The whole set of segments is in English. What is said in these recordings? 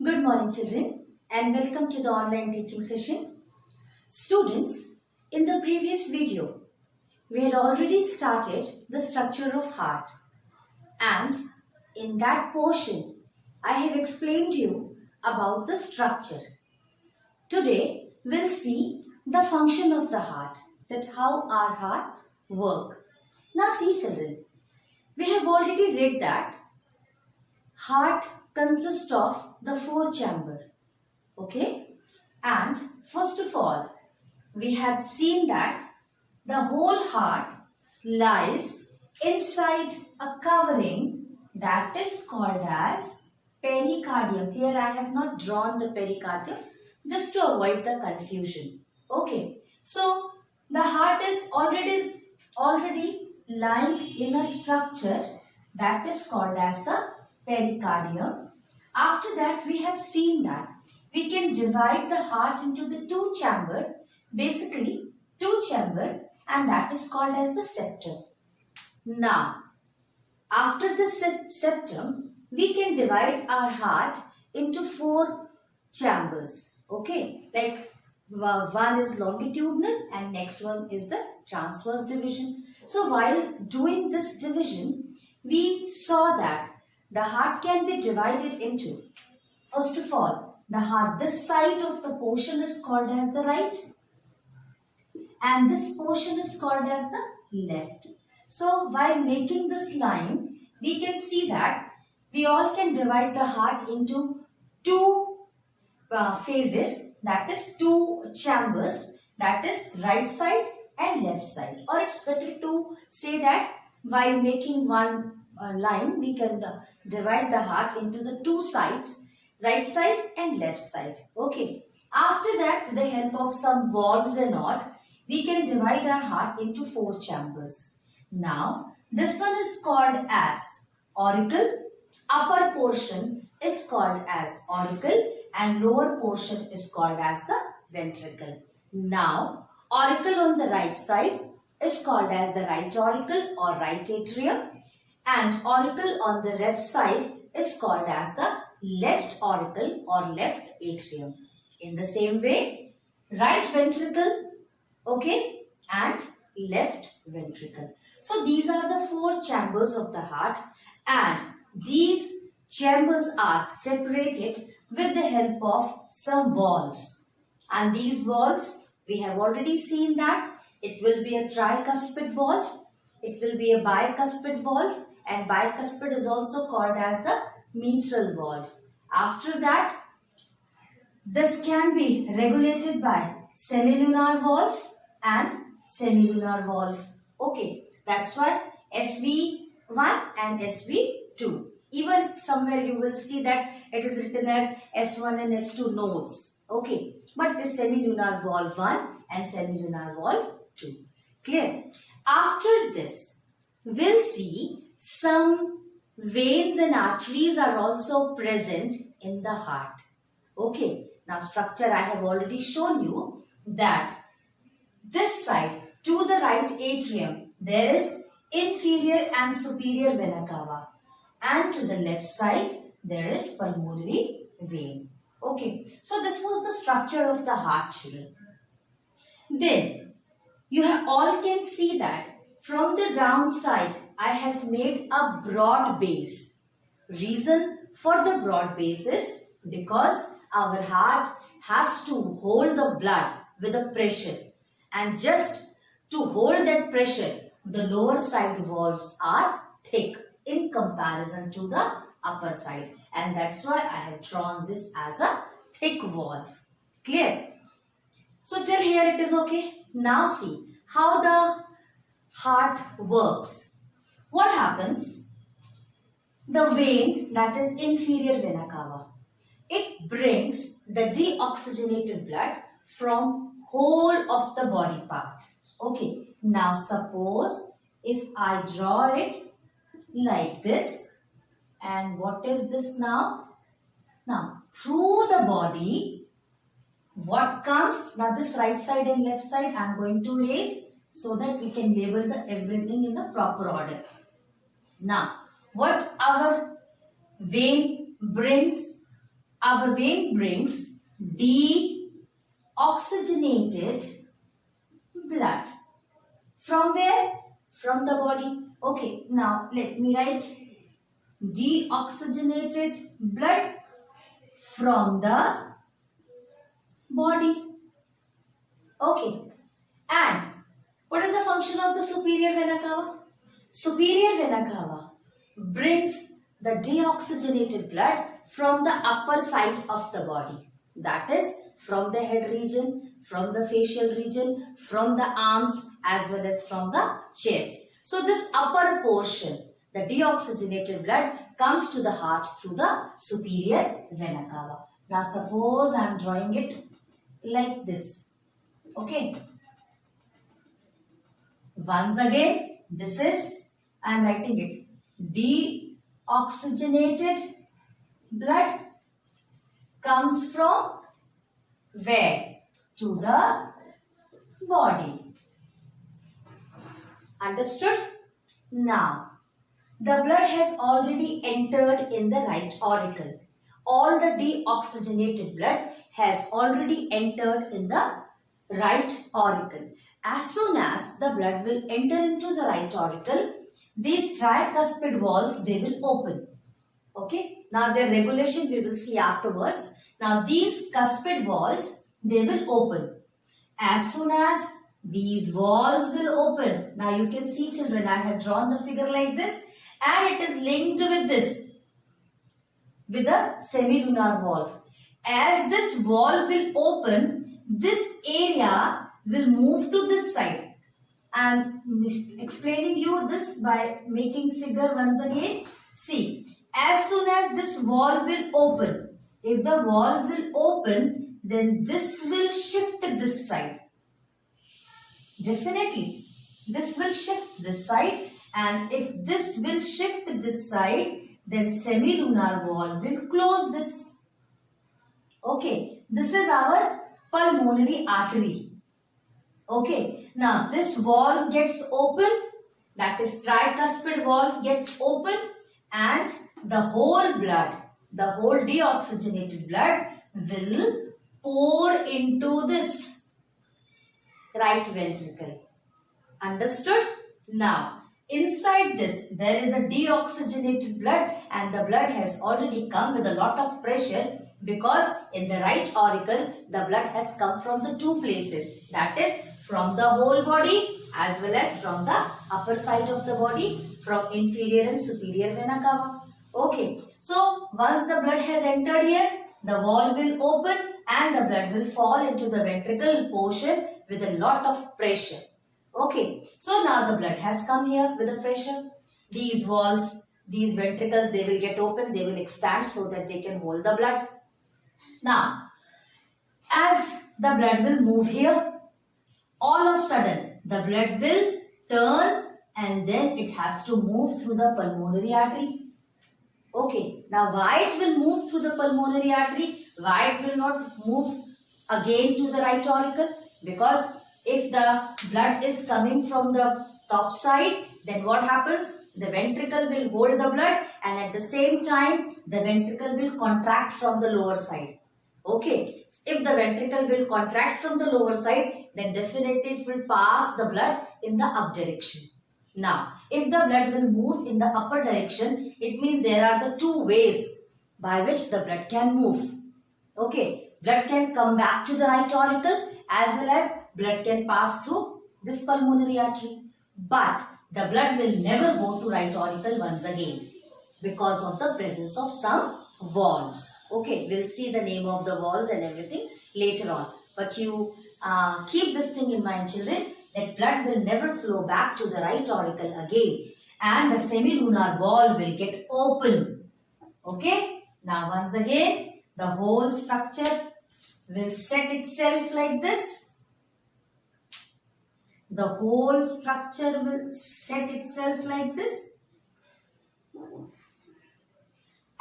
Good morning children and welcome to the online teaching session. Students, in the previous video, we had already started the structure of heart, and in that portion, I have explained to you about the structure. Today, we'll see the function of the heart, that how our heart work. Now see children, we have already read that heart consists of the four chamber. Okay, and first of all, we had seen that the whole heart lies inside a covering that is called as pericardium. Here I have not drawn the pericardium just to avoid the confusion. Okay, so the heart is already lying in a structure that is called as the pericardium. After that, we have seen that we can divide the heart into the two chamber, basically two chamber, and that is called as the septum. Now, after the septum, we can divide our heart into four chambers. Okay, like one is longitudinal and next one is the transverse division. So while doing this division, we saw that the heart can be divided into, first of all, the heart, this side of the portion is called as the right and this portion is called as the left. So while making this line, we can see that we all can divide the heart into two phases, that is two chambers, that is right side and left side. Or it's better to say that while making one line, we can divide the heart into the two sides, right side and left side. Okay. After that, with the help of some valves and all, we can divide our heart into four chambers. Now, this one is called as auricle. Upper portion is called as auricle and lower portion is called as the ventricle. Now, auricle on the right side is called as the right auricle or right atrium, and auricle on the left side is called as the left auricle or left atrium. In the same way, right ventricle, okay, and left ventricle. So these are the four chambers of the heart, and these chambers are separated with the help of some valves. And these valves, we have already seen that it will be a tricuspid valve, it will be a bicuspid valve, and bicuspid is also called as the mitral valve. After that, this can be regulated by semilunar valve and semilunar valve. Okay, that's why SV1 and SV2. Even somewhere you will see that it is written as S1 and S2 nodes. Okay, but it is semilunar valve 1 and semilunar valve 2. Clear? After this, we'll see some veins and arteries are also present in the heart. Okay, now structure I have already shown you that this side to the right atrium there is inferior and superior vena cava, and to the left side there is pulmonary vein. Okay, so this was the structure of the heart, children. Then you all can see that from the downside, I have made a broad base. Reason for the broad base is because our heart has to hold the blood with a pressure. And just to hold that pressure, the lower side valves are thick in comparison to the upper side. And that's why I have drawn this as a thick valve. Clear? So till here it is okay. Now see how the heart works. What happens? The vein, that is inferior vena cava, it brings the deoxygenated blood from whole of the body part. Okay, now suppose if I draw it like this, and what is this now? Now through the body, what comes? Now this right side and left side I am going to erase so that we can label everything in the proper order. Now, what our vein brings our vein brings deoxygenated blood. From where? From the body. Okay, now let me write deoxygenated blood from the body. Okay, and what is the function of the superior vena cava? Superior vena cava brings the deoxygenated blood from the upper side of the body. That is from the head region, from the facial region, from the arms as well as from the chest. So this upper portion, the deoxygenated blood comes to the heart through the superior vena cava. Now suppose I am drawing it like this. Okay. Once again, this is, I am writing it, deoxygenated blood comes from where? To the body. Understood? Now, the blood has already entered in the right auricle. All the deoxygenated blood has already entered in the right auricle. As soon as the blood will enter into the right auricle, these tricuspid walls, they will open. Okay. Now their regulation we will see afterwards. Now these cuspid walls, they will open. As soon as these walls will open, now you can see children, I have drawn the figure like this and it is linked with this, with a semilunar valve. As this valve will open, this area will move to this side. I am explaining you this by making figure once again. See, as soon as this valve will open, if the valve will open, then this will shift this side. Definitely, this will shift this side, and if this will shift this side, then semilunar valve will close this. Okay, this is our pulmonary artery. Okay, now this valve gets opened, that is tricuspid valve gets open, and the whole blood, the whole deoxygenated blood will pour into this right ventricle. Understood? Now, inside this, there is a deoxygenated blood and the blood has already come with a lot of pressure because in the right auricle, the blood has come from the two places. That is from the whole body as well as from the upper side of the body, from inferior and superior vena cava. Okay, so once the blood has entered here, the valve will open and the blood will fall into the ventricle portion with a lot of pressure. Okay, so now the blood has come here with the pressure. These valves, these ventricles, they will get open, they will expand so that they can hold the blood. Now, as the blood will move here, all of a sudden the blood will turn and then it has to move through the pulmonary artery. Okay, now why it will move through the pulmonary artery? Why it will not move again to the right auricle? Because if the blood is coming from the top side, then what happens? The ventricle will hold the blood and at the same time, the ventricle will contract from the lower side. Okay, if the ventricle will contract from the lower side, then definitely it will pass the blood in the up direction. Now, if the blood will move in the upper direction, it means there are the two ways by which the blood can move. Okay, blood can come back to the right auricle as well as blood can pass through this pulmonary artery. But the blood will never go to right auricle once again because of the presence of some valves. Okay, we'll see the name of the valves and everything later on. But you keep this thing in mind, children, that blood will never flow back to the right auricle again and the semilunar valve will get open. Okay, now once again, the whole structure will set itself like this. The whole structure will set itself like this.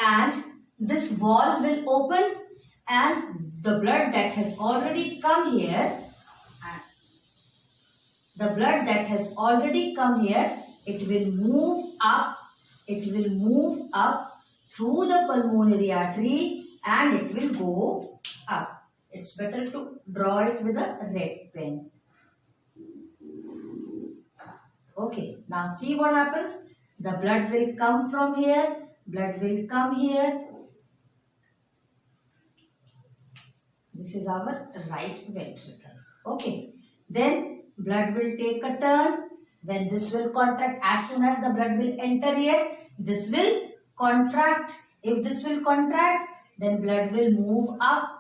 And this valve will open and the blood that has already come here, it will move up through the pulmonary artery and it will go up. It's better to draw it with a red pen. Okay, now see what happens. The blood will come from here, blood will come here. This is our right ventricle. Okay, then blood will take a turn. When this will contract, as soon as the blood will enter here, this will contract. If this will contract, then blood will move up,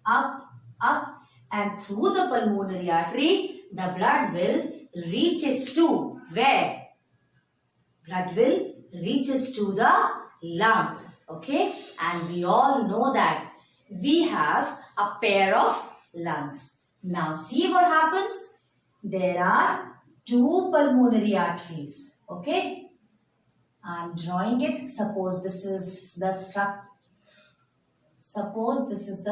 up, up, and through the pulmonary artery, the blood will reaches to where? Blood will reaches to the lungs. Okay, and we all know that we have a pair of lungs. Now see what happens. There are two pulmonary arteries. Okay, I am drawing it. Suppose this is the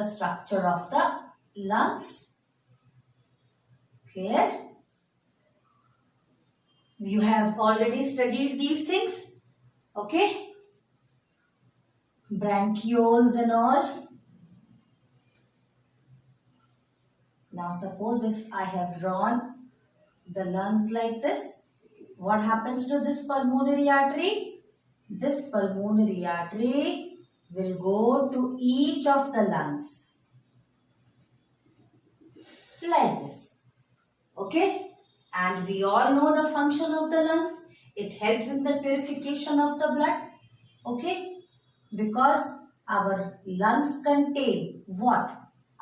structure of the lungs. Clear? You have already studied these things. Okay, bronchioles and all. Now suppose if I have drawn the lungs like this, what happens to this pulmonary artery? This pulmonary artery will go to each of the lungs like this. Okay, and we all know the function of the lungs. It helps in the purification of the blood. Okay, because our lungs contain what?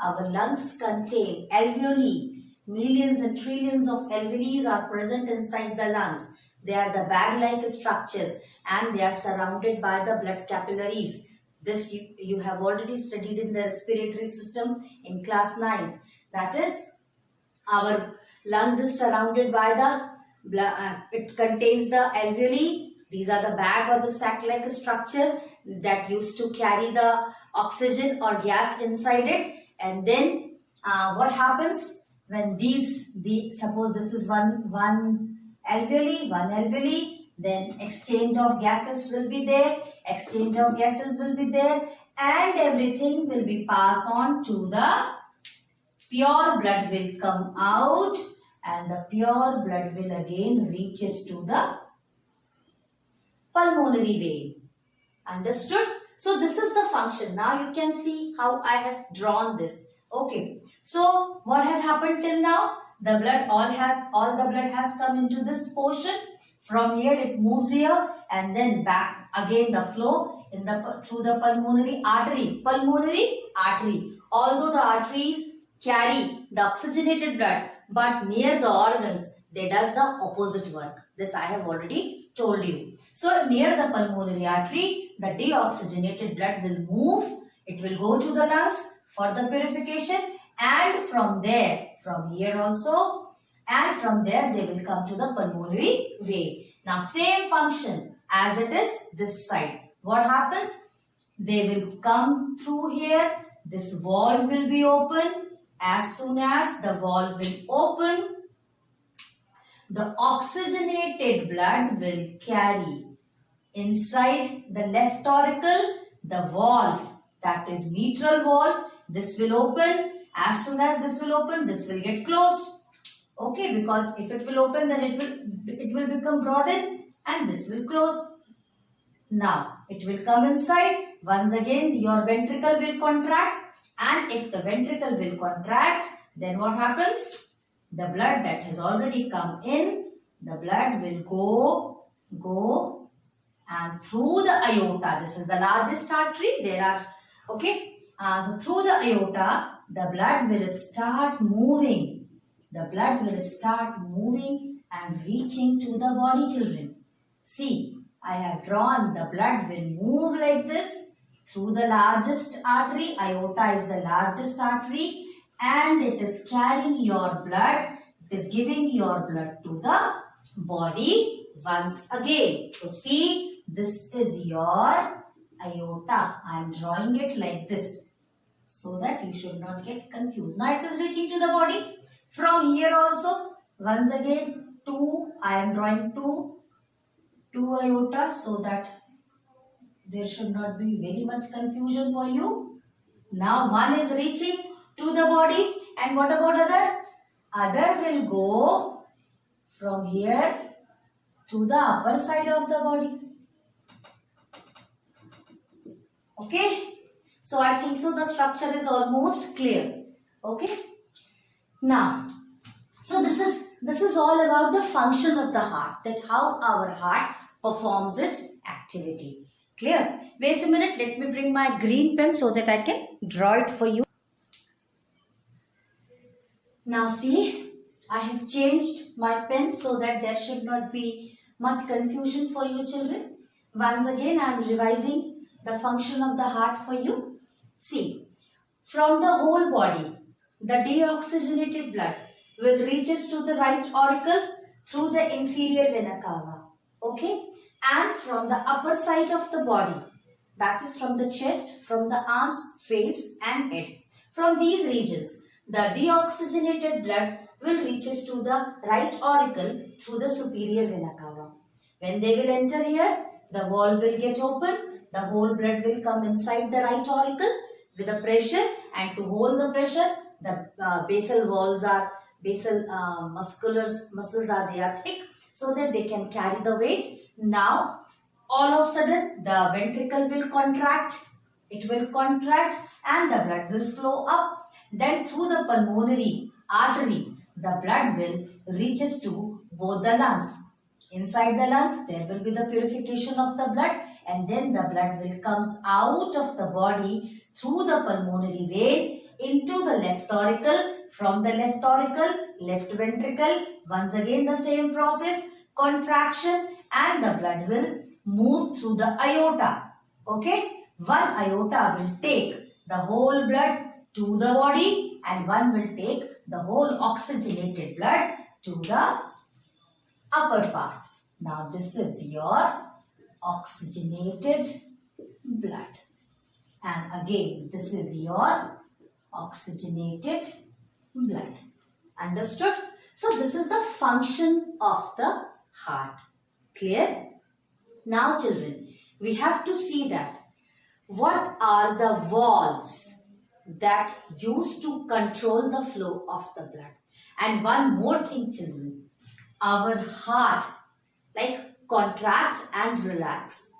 Our lungs contain alveoli. Millions and trillions of alveoli are present inside the lungs. They are the bag-like structures and they are surrounded by the blood capillaries. This you have already studied in the respiratory system in class 9. That is, our lungs is surrounded by the blood, it contains the alveoli. These are the bag or the sac-like structure that used to carry the oxygen or gas inside it. And then what happens when suppose this is one alveoli, then exchange of gases will be there, and everything will be passed on to the pure blood will come out, and the pure blood will again reaches to the pulmonary vein. Understood? So this is the function. Now you can see how I have drawn this. Okay. So what has happened till now? The blood all the blood has come into this portion. From here it moves here and then back again the flow in through the pulmonary artery. Although the arteries carry the oxygenated blood, but near the organs they does the opposite work. This I have already told you. So near the pulmonary artery, the deoxygenated blood will move. It will go to the lungs for the purification, and from here also, and from there they will come to the pulmonary vein. Now same function as it is this side. What happens? They will come through here. This valve will be open. As soon as the valve will open, the oxygenated blood will carry inside the left auricle the valve, that is mitral valve. This will open. As soon as this will open, this will get closed. Okay, because if it will open, then it will become broadened and this will close. Now it will come inside. Once again your ventricle will contract, and if the ventricle will contract, then what happens? The blood that has already come in, the blood will go and through the aorta. This is the largest artery. So through the aorta, the blood will start moving. The blood will start moving and reaching to the body, children. See, I have drawn the blood will move like this through the largest artery. Aorta is the largest artery, and it is carrying your blood. It is giving your blood to the body once again. So see, this is your aorta. I am drawing it like this so that you should not get confused. Now it is reaching to the body. From here also, once again, I am drawing two aorta so that there should not be very much confusion for you. Now one is reaching to the body, and what about other? Other will go from here to the upper side of the body. Okay. So I think so the structure is almost clear. Okay. Now, so this is all about the function of the heart, that how our heart performs its activity. Clear? Wait a minute, let me bring my green pen so that I can draw it for you. Now see, I have changed my pen so that there should not be much confusion for you children. Once again, I am revising the function of the heart for you. See, from the whole body, the deoxygenated blood will reaches to the right auricle through the inferior vena cava. Okay? And from the upper side of the body, that is from the chest, from the arms, face and head. From these regions, the deoxygenated blood will reaches to the right auricle through the superior vena cava. When they will enter here, the valve will get open, the whole blood will come inside the right auricle with a pressure, and to hold the pressure, the basal walls are, muscles are, they are thick so that they can carry the weight. Now, all of a sudden, the ventricle will contract. It will contract and the blood will flow up. Then through the pulmonary artery, the blood will reaches to both the lungs. Inside the lungs, there will be the purification of the blood, and then the blood will comes out of the body through the pulmonary vein into the left auricle. From the left auricle, left ventricle, once again the same process, contraction, and the blood will move through the aorta. Okay, one aorta will take the whole blood to the body, and one will take the whole oxygenated blood to the upper part. Now this is your oxygenated blood, and again this is your oxygenated blood. Understood? So this is the function of the heart. Clear? Now children, we have to see that what are the valves that used to control the flow of the blood. And one more thing children, our heart contracts and relax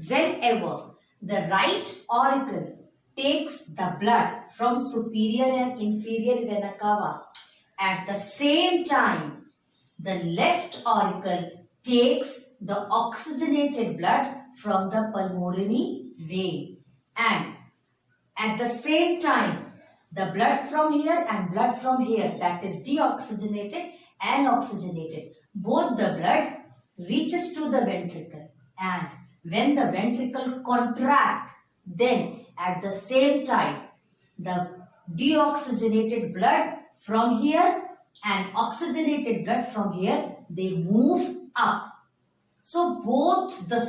whenever the right auricle takes the blood from superior and inferior vena cava. At the same time, the left auricle takes the oxygenated blood from the pulmonary vein, and at the same time, the blood from here and blood from here, that is deoxygenated and oxygenated, both the blood reaches to the ventricle, and when the ventricle contract, then at the same time, the deoxygenated blood from here and oxygenated blood from here, they move up. So both the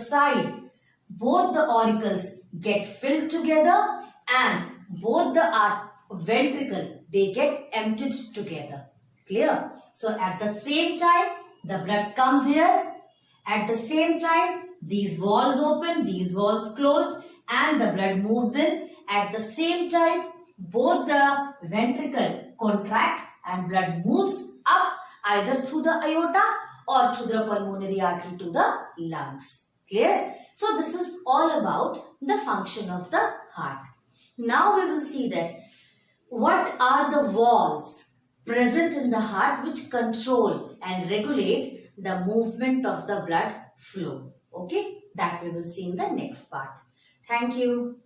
auricles get filled together, and both the ventricle, they get emptied together. Clear? So at the same time, the blood comes here. At the same time, these valves open, these valves close, and the blood moves in. At the same time, both the ventricle contract and blood moves up either through the aorta or through the pulmonary artery to the lungs. Clear? So this is all about the function of the heart. Now we will see that what are the valves present in the heart which control and regulate the movement of the blood flow. Okay, that we will see in the next part. Thank you.